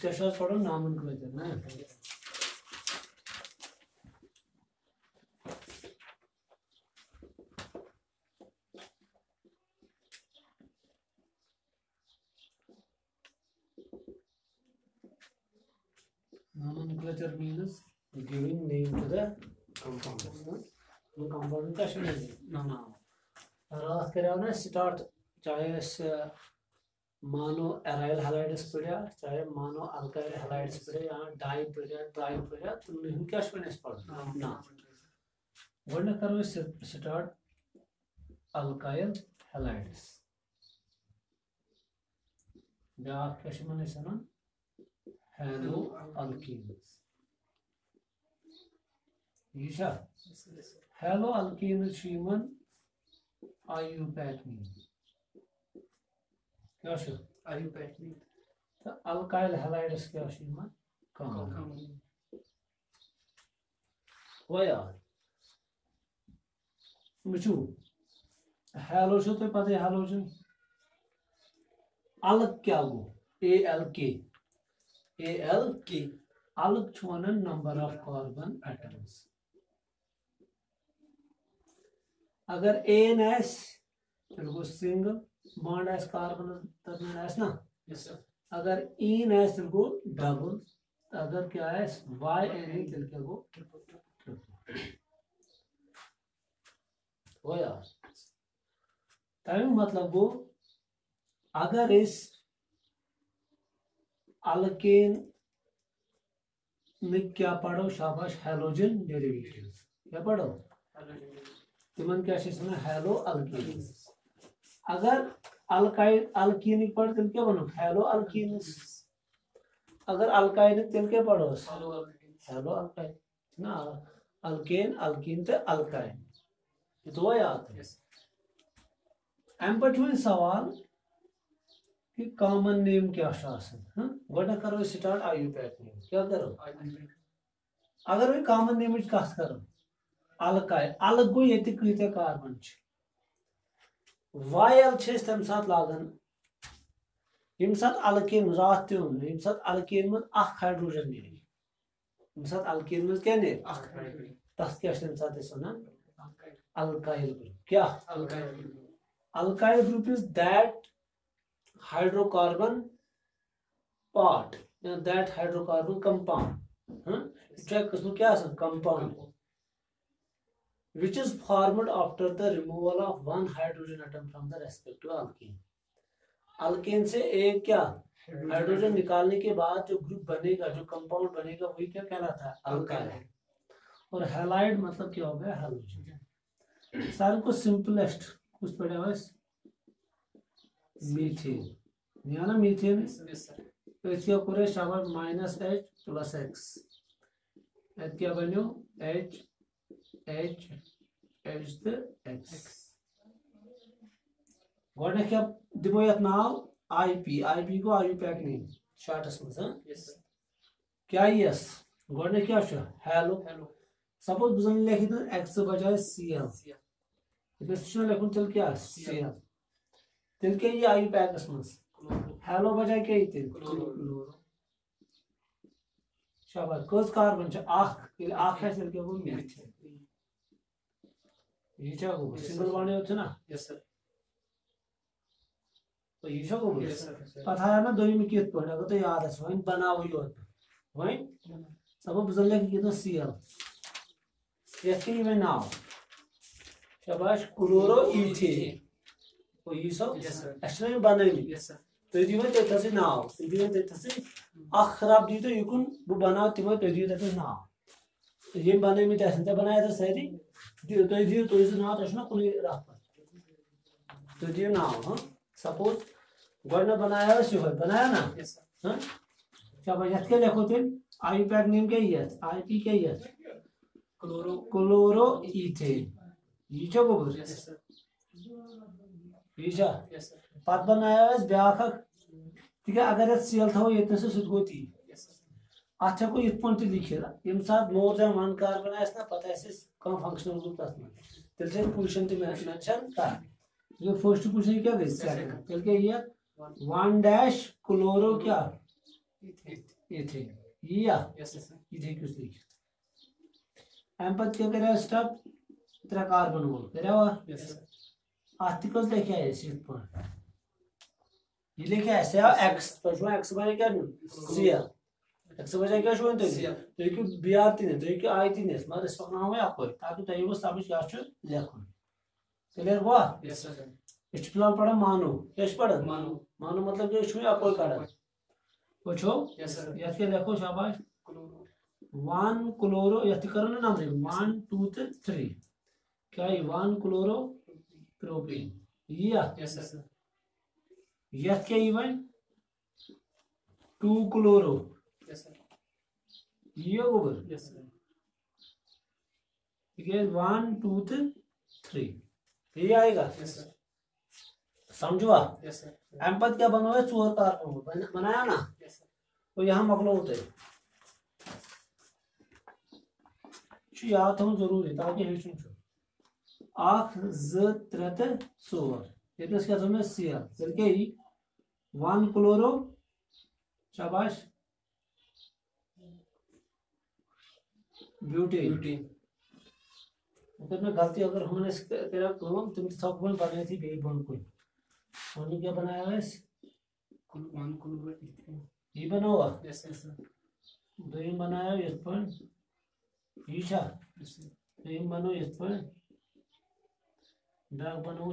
क्या पढ़ो नॉमेनक्लेचर ना nomenclature means giving name to the compounds ना compound का शुरू ना ना रात के ना स्टार्ट चाहे मानो एराइल हैलाइड्स पढ़ा चाहे मानो अल्काइल हैलाइड्स पढ़ा या डाई पढ़ा ट्राई पढ़ा तो नहीं क्या शुरू पढ़ना ना वरना करो स्टार्ट अल्काइल हैलाइड्स ब्याह क्या शुरू नहीं सुना हेलो अल्कीन्स ईशा हेलो अल्कीन्स शीमन आयुपैटमीन क्या शो आयुपैटमीन तो अल्काइल हैलाइड्स क्या शीमन कम वो यार मुझे हेलो शो तो पता है हेलोजन अलग क्या वो ALK अलग छुआना नंबर ऑफ कार्बन एटम्स अगर ANS तो सिंगल बॉन्ड एस कार्बन दरमियान एस ना अगर ENS तो डबल अगर क्या है YNE तो क्या वो वो यार टाइम मतलब वो अगर इस अल्केन में क्या पढ़ो शाबाश हैलोजन डेरिवेटिव्स क्या पढ़ो तिमन क्या सुना हेलो अल्कीन अगर अल्काइन अल्कीनिक पढ़ तिल क्या बनो हेलो अल्कीन्स अगर अल्काइनिक तिल क्या पढ़ो हेलो अल्काइन ना अल्केन अल्कीन ते अल्काइन ये तो याद है एम्पटून सवाल कि कॉमन नेम क्या शासन गोटा करो स्टार्ट आयुपैटमीन क्या करो अगर वे कॉमन नेम कथ करो अल्काइल अलग गो ये कत कार्बन वायल तम सात लागन यम सात अल्केन रात तुम यम सात अल्केन मज हाइड्रोजन नील यम सात अल्केन मज क्या नील तथ क्या तम सात वनान अल्काइल ग्रुप क्या alkyl group is that hydrocarbon part that hydrocarbon compound किस्म क्या compound which is formed after the removal of one hydrogen atom from the respective alkene alkene से एक क्या हाइड्रोजन निकालने के बाद जो ग्रुप बनेगा जो कंपाउंड बनेगा वही क्या कहलाता है अल्काइल और हैलाइड मतलब क्या हो गया हैलोजन सारे को सिंपलेस्ट कुछ पढ़ा हुआ मीथेन या ना मीथेन तो इसका पूरे शाबाश -H + X क्या बनो H तो X गोडे क्या दिमो यत नाव IP को आयुपैटमीन शॉर्टस में क्या यस गोडे क्या छ हेलो सपोज बुझन लिखि तो X बजाय Cl इस लिखुन तल क्या Cl तिल के ये आयुपैटस में हेलो बजाय क्या तिल क्लोरो शाबाश कस कार्बन छ आख है तिल के वो मीथेन ये क्या हो सिंगल बॉन्ड होता ना यस सर तो ये क्या हो पता है ना दोई में कित पड़ अगर तो याद है वहीं बनाओ ही होता वहीं सब बुझल कि कितना Cl ये में नाव शाबाश क्लोरो इथेन तो ये सब एक्चुअली बनाई तो दियो ते तसे नाव दियो ते तसे खराब दी तो युकुन वो बनाओ तिमो तो दियो ते नाव ये बनाई में तसे बनाया था सारी दियो तो इस नाव तस ना कोई राह तो दियो नाव हां सपोज गणना बनाया सो बनाया ना हां क्या बजात के लिखो थे आयुपैटमीन के ये आईपी के ये क्लोरो इथेन ये क्या बोल यीशा पत बनाया ब्याख तिका अगर Cl थो ये गो ती अत हेको ये लिखित यम सात मोर देन वन कार्बन ना पता कम फंक्शनल ग्रुप तथ में तेल से पोजीशन ते मेंशन कर जो फर्स्ट पोजीशन क्या गई सेकंड तेल के ये 1 डैश क्लोरो क्या इथेन या इथे किस लिखित अम पे क्या कर स्टेप 3 कार्बन वोल करा अत लिखे ये लिखे एक्स तो एक्स बने क्या सीएल एक्स बजे क्या तुम बी आर तीन तुम आई तीन मगर इस पकड़ो अप ताकि तुम समझ क्या लिखुन क्लियर हुआ फिलहाल पढ़ा मानो क्या पढ़ा मानो मतलब क्या अप कड़ान वो ये लिखो शाबाश 1 क्लोरो ये करो ना नंबर 1 2 3 क्या 1 क्लोरो प्रोपेन ये क्या वन 2 क्लोरो ये गोबर 1 2 3 ये आएगा समझो अम पे क्या बनो 4 कार्बन बनाया ना तो यहाँ मकलो होते याद थो जरूरी ताकि हेचुन अख 2 3 4 ये क्या थो सीएल तेल क्या 1 क्लोरो शाबाश ब्यूटेन अगर मैं गलती अगर हमने तेरा तुम सब बनाई थी बे बन कोई हमने क्या बनाया है ये बना हुआ दो बनाया ये बनो ये डाक बनो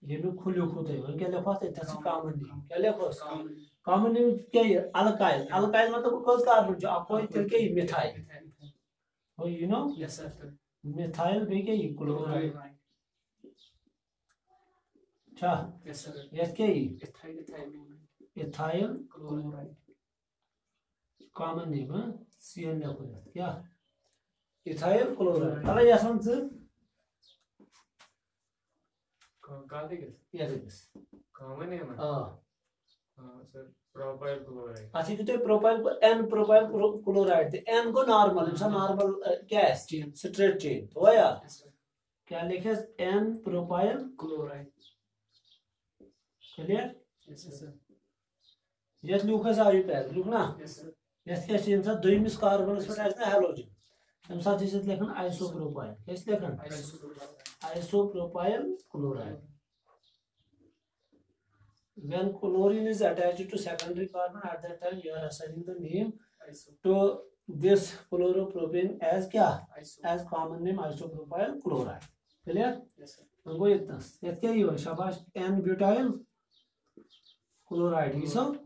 ये भी खुले खुद है क्या लिखो कॉमन क्या लिखो कॉमन क्या अल्काइल अल्काइल मतलब कौन कार्बन जो आपको तेल क्या मिथाइल हो यू नो मिथाइल भी क्या क्लोराइड अच्छा ये क्या ethyl chloride common name CN लिखो क्या इथाइल क्लोराइड अला ये समझ common name sir propyl chloride अच्छा तो propyl n propyl chloride n को नॉर्मल नॉर्मल क्या है स्ट्रेट चेन तो यार क्या लिखे एन प्रोपाइल क्लोराइड क्लियर ये लुक आयु पैर लुक ना ये क्या दोमिस कार्बनस पे ना हेलोजन तम साथ लिखन आइसोप्रोपाइल क्या लिखन isopropyl chloride when chlorine is attached to secondary carbon at that time you are assigning the name to this chloropropane as क्या as common name isopropyl chloride clear हमको इतना ये क्या ही हो शाबाश n butyl chloride ये सब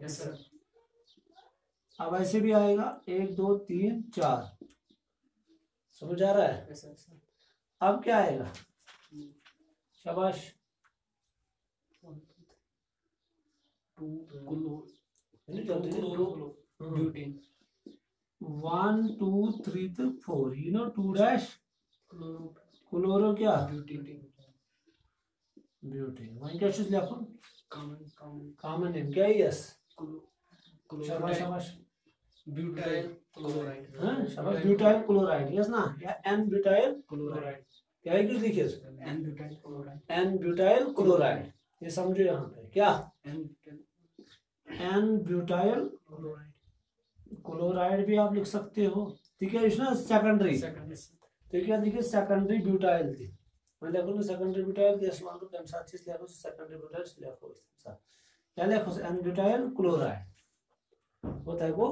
अब ऐसे भी आएगा 1 2 3 4 समझ आ रहा है अब क्या आएगा शाबाश 1 2 3 4 you know 2 dash क्लोरो क्या ब्यूटेन वहीं क्या चीज लिखो कॉमन नेम क्या है यस शाबाश शाबाश ब्यूटाइल क्लोराइड हां शाबाश ब्यूटाइल क्लोराइड यस ना या एन ब्यूटाइल क्लोराइड क्या है किस लिखे एन ब्यूटाइल क्लोराइड ये समझो यहाँ पे क्या एन ब्यूटाइल क्लोराइड भी आप लिख सकते हो ठीक है ना सेकेंडरी तो क्या देखिए सेकेंडरी ब्यूटाइल थी मैं लिखूँ सेकेंडरी ब्यूटाइल के इस्तेमाल को कम साथ चीज लिखो सेकेंडरी ब्यूटाइल लिखो क्या लिखो एन ब्यूटाइल क्लोराइड होता है वो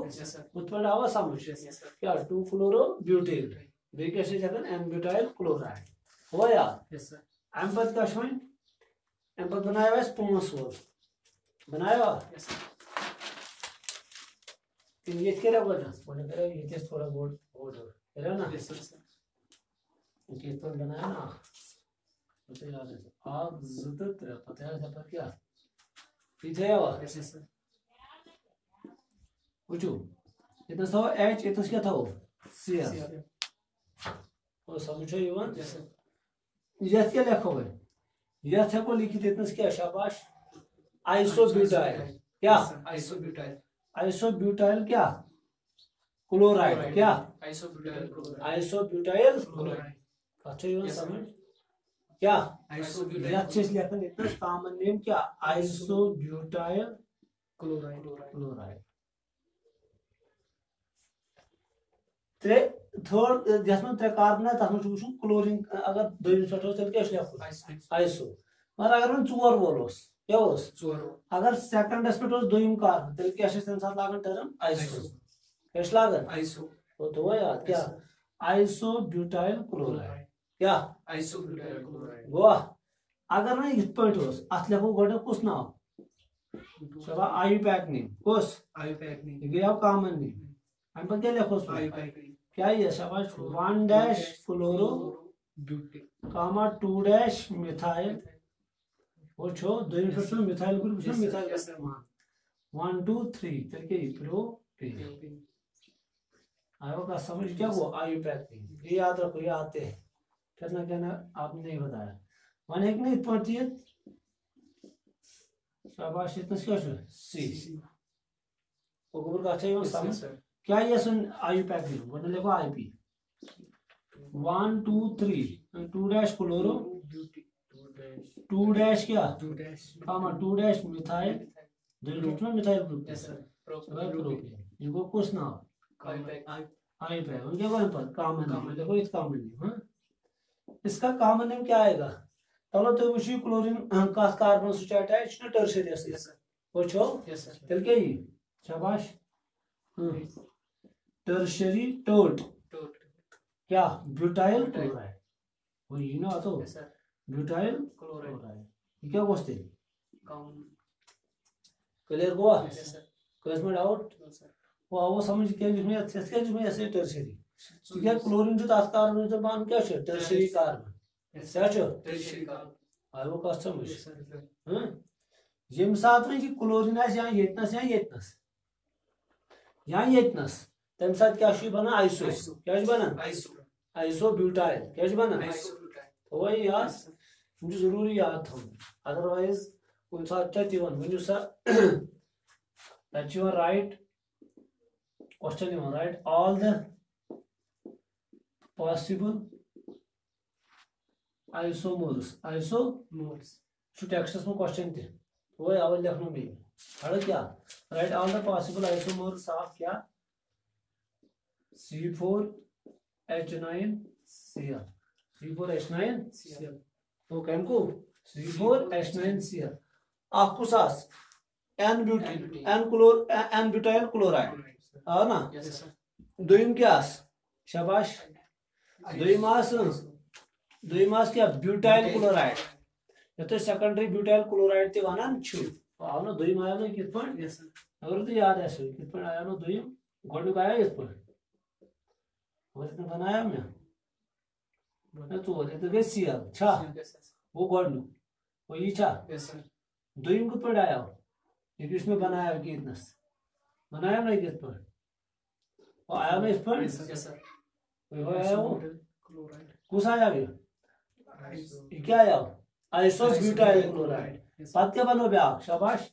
उत्पन्न आवा समझ क्या 2 फ्लोरो ब्यूटेन देखिए ऐसे जगह एन ब्यूटाइल क्लोराइड हुआ यार एम पद का शोइन एम पद बनाया हुआ है 5 वोल्ट बनाया ये क्या रहा बोलना बोले करे ये थोड़ा बोर्ड बोर्ड है ना ये तो बनाया ना तो याद है आप ज़रूरत है पता है पर क्या पीछे आवा पूछो इतना सो एच इतना क्या था वो सी और समझो युवा ये क्या लिखोगे ये थे को लिखी इतना क्या शाबाश आइसोब्यूटाइल क्या आइसोब्यूटाइल क्या क्लोराइड क्या आइसोब्यूटाइल क्लोराइड अच्छा ये समझ क्या आइसोब्यूटाइल यथ से लेखन इतना कॉमन नेम क्या आइसोब्यूटाइल क्लोराइड क्लोराइड थर्ड जस में 3 कार्बन है तथ में क्लोरीन अगर दोयम पे तेल क्या लेखुन आइसो मगर अगर वो 4 वोल क्या अगर सेकंडस पे दोयम कार्बन तेल क्या तम साथ लागन टर्म आइसो क्या लागन आइसो तो याद क्या आइसोब्यूटाइल क्लोराइड क्या आइसोब्यूटाइल क्लोराइड गोवा अगर ना इत पे अत लेखो गोटे कुछ नाव सब आयुपैक नेम कुछ आयुपैक नेम गया कॉमन नेम हम पर क्या लेखो आयुपैक नेम क्या ये शाबाश 1 डैश फ्लोरो ब्यूटेन कामा 2 डैश मिथाइल वो छो दोयम पे मिथाइल ग्रुप छो मिथाइल ग्रुप 1 2 3 करके प्रोपेन आयो का समझ क्या वो आयुपैक नेम ये याद रखो ये आते हैं फिर ना कहना आपने नहीं बताया वन एक नहीं पढ़ती है शाबाश इतना क्या सी वो गोबर का अच्छा ही समझ क्या ये सुन आयु पैक भी वो लिखो आईपी 1 2 3 2 डैश क्लोरो 2 डैश क्या 2 डैश कामा 2 डैश मिथाइल ग्रुप में methyl group yes sir propane इनको कुछ ना आयु पैक उनके वन पर कॉमन देखो इस कॉमन नेम हां इसका कॉमन नेम क्या आएगा तलो तो वुशी क्लोरीन कस कार्बन सु अटैच न टर्शियरी यस सर वो छो यस सर तेल के ही शाबाश टर्शियरी टोट क्या ब्यूटाइल क्लोराइड वो ये ना तो यस सर ब्यूटाइल क्लोराइड ये क्या गोस्ते कॉमन क्लियर हुआ यस सर कोई में डाउट यस सर वो समझ के जिसमें ऐसे टर्शियरी क्या क्लोरीन जो तास कार्बन जो बान क्या छे टर्शियरी कार्बन क्या छो टर्शियरी कार्बन आयो का समझ यस सर हां यम साथ में कि क्लोरीन आस या येतनस तम साथ क्या छु बना आइसो क्या छु बना आइसोब्यूटाइल क्या छु बना तो वही याद मुझे जरूरी याद था अदरवाइज कुछ साथ क्या दिवन मुझे सा that you are right question you are right all the possible isomers छु टेक्स्ट में क्वेश्चन थे वो अवल लिखना भी हड़ क्या right all the possible isomers of क्या C4H9Cl C4H9Cl तो कम को C4H9Cl आपको सास N ब्यूटाइल क्लोराइड आ ना यस सर दोयम क्या शाबाश दोयमास क्या ब्यूटाइल क्लोराइड ये सेकेंडरी ब्यूटाइल क्लोराइड ते वनान छु आव ना दोयम आया ना कित पॉइंट यस सर अगर तो याद है सो कित पॉइंट आया ना दोयम गोडुक आया इस पॉइंट और इतना बनाया मैं तो बोले तो गए सीएल छा वो गोडु वो ये छा यस सर दोयम कित पॉइंट आया ये इसमें बनाया कितना बनाया ना कित पॉइंट वो आया ना इस पॉइंट यस सर वो आया वो क्लोराइड कुछ आया ये क्या आया आइसोब्यूटाइल क्लोराइड पत क्या बनो ब्या शाबाश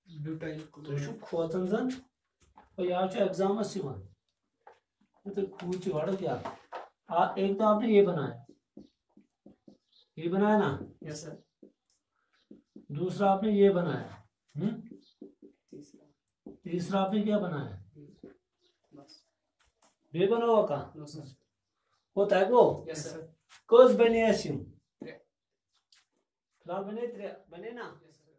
ब्यूटाइल तो खोतन जन और यहाँ जो एग्जाम सिवन तो खूच वाड़ क्या एक तो आपने ये बनाया ना यस सर दूसरा आपने ये बनाया तीसरा आपने क्या बनाया बे बना हुआ का नो सर होता है वो यस सर कस बने फिलहाल बने ना यस सर